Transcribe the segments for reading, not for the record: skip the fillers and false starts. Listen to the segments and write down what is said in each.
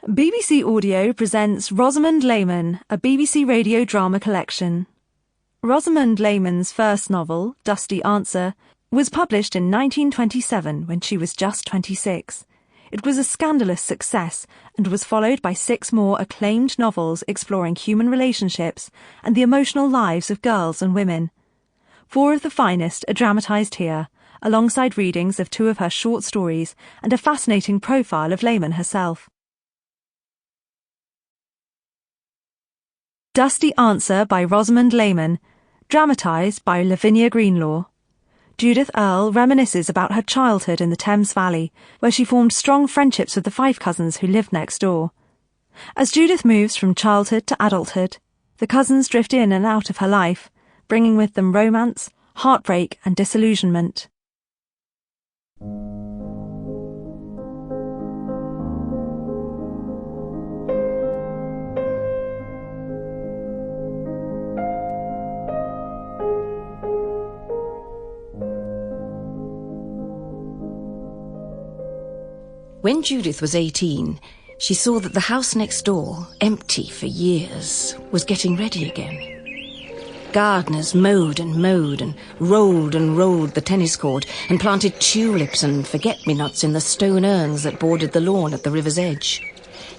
BBC Audio presents Rosamond Lehmann, a BBC radio drama collection. Rosamond Lehmann's first novel, Dusty Answer, was published in 1927 when she was just 26. It was a scandalous success and was followed by 6 more acclaimed novels exploring human relationships and the emotional lives of girls and women. 4 of the finest are dramatised here, alongside readings of 2 of her short stories and a fascinating profile of Lehmann herself. Dusty Answer by Rosamond Lehmann, dramatised by Lavinia Greenlaw. Judith Earle reminisces about her childhood in the Thames Valley, where she formed strong friendships with the 5 cousins who lived next door. As Judith moves from childhood to adulthood, the cousins drift in and out of her life, bringing with them romance, heartbreak and disillusionment. When Judith was 18, she saw that the house next door, empty for years, was getting ready again. Gardeners mowed and rolled the tennis court and planted tulips and forget-me-nots in the stone urns that bordered the lawn at the river's edge.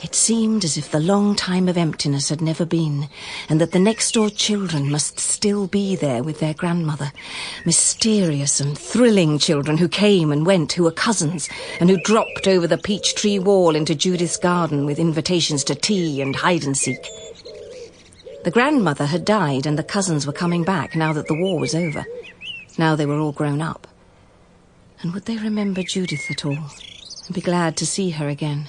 It seemed as if the long time of emptiness had never been, and that the next-door children must still be there with their grandmother. Mysterious and thrilling children who came and went, who were cousins, and who dropped over the peach tree wall into Judith's garden with invitations to tea and hide-and-seek. The grandmother had died, and the cousins were coming back now that the war was over. Now they were all grown up. And would they remember Judith at all, and be glad to see her again?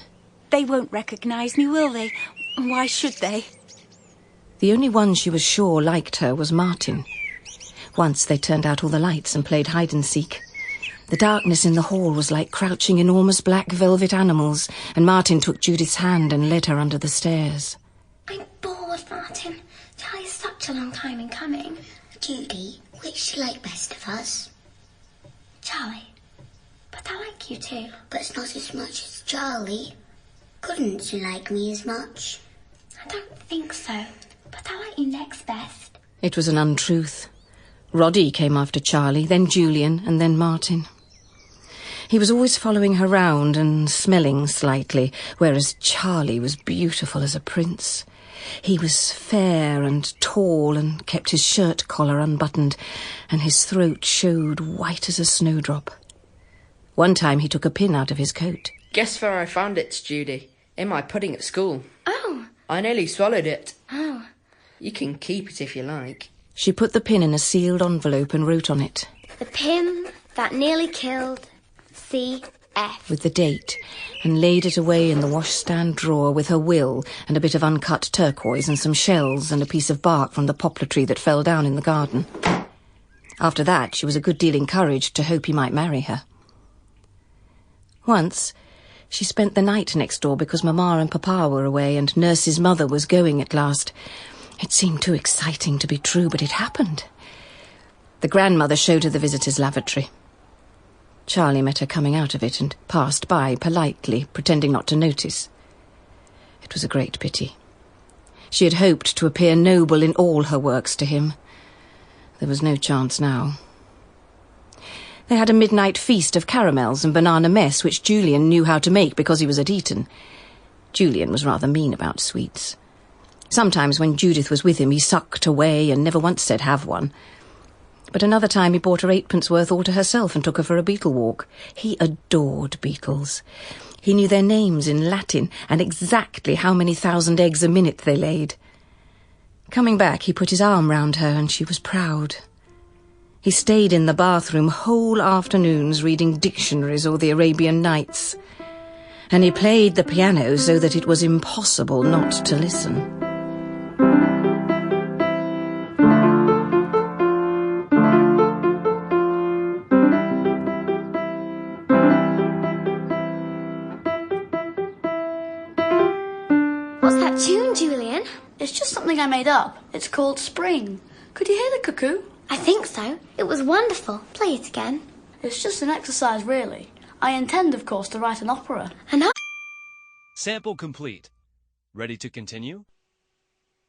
They won't recognise me, will they? Why should they? The only one she was sure liked her was Martin. Once they turned out all the lights and played hide-and-seek. The darkness in the hall was like crouching enormous black velvet animals, and Martin took Judith's hand and led her under the stairs. I'm bored, Martin. Charlie's such a long time in coming. Judy, which do you like best of us? Charlie. But I like you too. But it's not as much as Charlie. Couldn't you like me as much? I don't think so, but I like you next best. It was an untruth. Roddy came after Charlie, then Julian, and then Martin. He was always following her round and smelling slightly, whereas Charlie was beautiful as a prince. He was fair and tall and kept his shirt collar unbuttoned, and his throat showed white as a snowdrop. One time he took a pin out of his coat. Guess where I found it, Judy? In my pudding at school. Oh. I nearly swallowed it. Oh. You can keep it if you like. She put the pin in a sealed envelope and wrote on it, The pin that nearly killed C.F. with the date, and laid it away in the washstand drawer with her will and a bit of uncut turquoise and some shells and a piece of bark from the poplar tree that fell down in the garden. After that, she was a good deal encouraged to hope he might marry her. Once, she spent the night next door because Mamma and Papa were away and Nurse's mother was going at last. It seemed too exciting to be true, but it happened. The grandmother showed her the visitors' lavatory. Charlie met her coming out of it and passed by politely, pretending not to notice. It was a great pity. She had hoped to appear noble in all her works to him. There was no chance now. They had a midnight feast of caramels and banana mess, which Julian knew how to make because he was at Eton. Julian was rather mean about sweets. Sometimes when Judith was with him, he sucked away and never once said, "Have one." But another time he bought her 8pence worth all to herself and took her for a beetle walk. He adored beetles. He knew their names in Latin and exactly how many thousand eggs a minute they laid. Coming back, he put his arm round her and she was proud. He stayed in the bathroom whole afternoons reading dictionaries or the Arabian Nights. And he played the piano so that it was impossible not to listen. What's that tune, Julian? It's just something I made up. It's called Spring. Could you hear the cuckoo? I think so. It was wonderful. Play it again. It's just an exercise, really. I intend, of course, to write an opera. An Sample complete. Ready to continue?